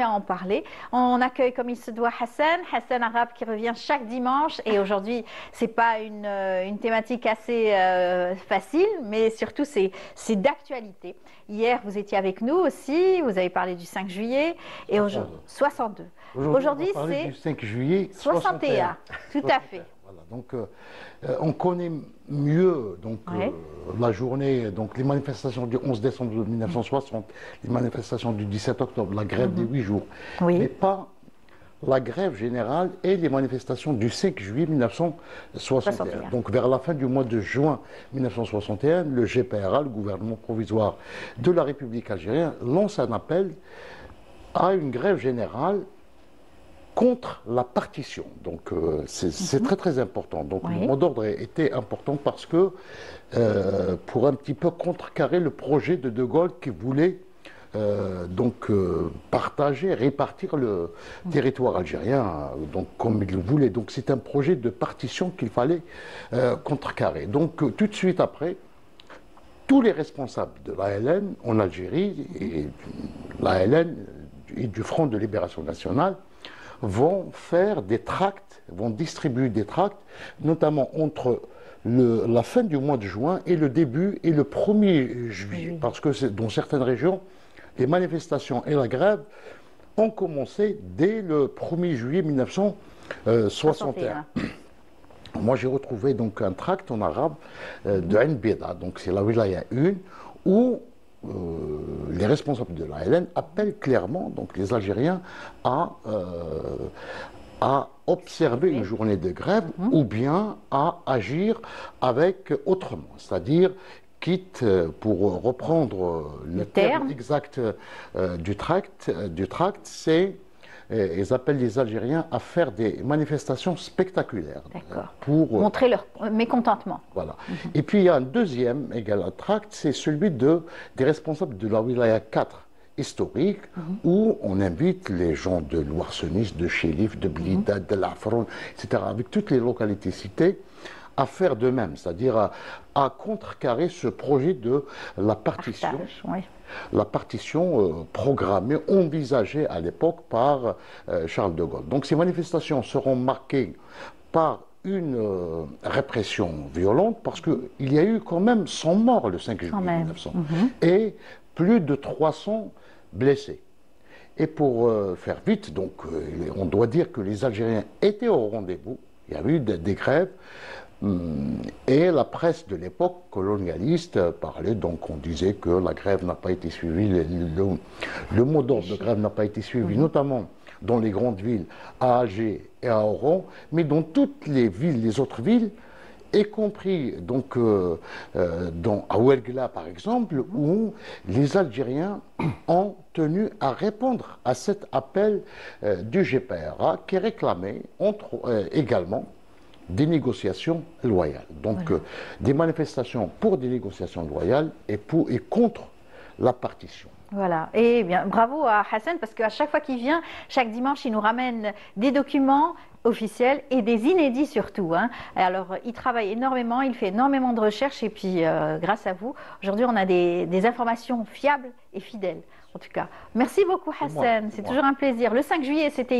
À en parler. On accueille comme il se doit Hassan Arabe qui revient chaque dimanche et aujourd'hui c'est pas une thématique assez facile mais surtout c'est d'actualité. Hier vous étiez avec nous aussi, vous avez parlé du 5 juillet et aujourd'hui 62. Aujourd'hui on va parler du 5 juillet 61. Tout à fait. Voilà, donc on connaît mieux donc, la journée, donc les manifestations du 11 décembre 1960, les manifestations du 17 octobre, la grève des 8 jours, mais pas la grève générale et les manifestations du 5 juillet 1961. Donc vers la fin du mois de juin 1961, le GPRA, le gouvernement provisoire de la République algérienne, lance un appel à une grève générale contre la partition. Donc c'est très très important. Donc le mot d'ordre était important parce que pour un petit peu contrecarrer le projet de De Gaulle qui voulait partager, répartir le territoire algérien donc comme il le voulait. Donc c'est un projet de partition qu'il fallait contrecarrer. Donc tout de suite après, tous les responsables de l'ALN en Algérie et l'ALN et du Front de Libération Nationale vont faire des tracts, vont distribuer des tracts, notamment entre la fin du mois de juin et le début et le 1er juillet. Parce que dans certaines régions, les manifestations et la grève ont commencé dès le 1er juillet 1961. Moi, j'ai retrouvé donc un tract en arabe de Ain Bida, donc c'est la wilaya 1, où les responsables de l'ALN appellent clairement donc, les Algériens à observer une journée de grève ou bien à agir avec autrement, c'est-à-dire quitte, pour reprendre le terme exact du tract, c'est ils appellent les Algériens à faire des manifestations spectaculaires. Pour montrer leur mécontentement. Voilà. Et puis il y a un deuxième tract, c'est celui des responsables de la wilaya 4 historique, où on invite les gens de Loarsenis, de Chélif, de Blida, de Lafron, etc., avec toutes les localités citées, à faire de même, c'est-à-dire à contrecarrer ce projet de la partition. La partition programmée, envisagée à l'époque par Charles de Gaulle. Donc ces manifestations seront marquées par une répression violente, parce qu'il y a eu quand même 100 morts le 5 juillet 1900 et plus de 300 blessés. Et pour faire vite, donc, on doit dire que les Algériens étaient au rendez-vous, il y a eu des grèves, et la presse de l'époque colonialiste parlait, donc on disait que la grève n'a pas été suivie, le mot d'ordre de grève n'a pas été suivi, notamment dans les grandes villes, à Alger et à Oran, mais dans toutes les villes, les autres villes, y compris donc à Ouergla par exemple, où les Algériens ont tenu à répondre à cet appel du GPRA qui réclamait également des négociations loyales. Donc des manifestations pour des négociations loyales et contre la partition. Voilà, et bien bravo à Hassan parce qu'à chaque fois qu'il vient, chaque dimanche, il nous ramène des documents officiels et des inédits surtout. Alors, il travaille énormément, il fait énormément de recherches et puis grâce à vous, aujourd'hui, on a des informations fiables et fidèles en tout cas. Merci beaucoup Hassan, c'est toujours un plaisir. Le 5 juillet, c'était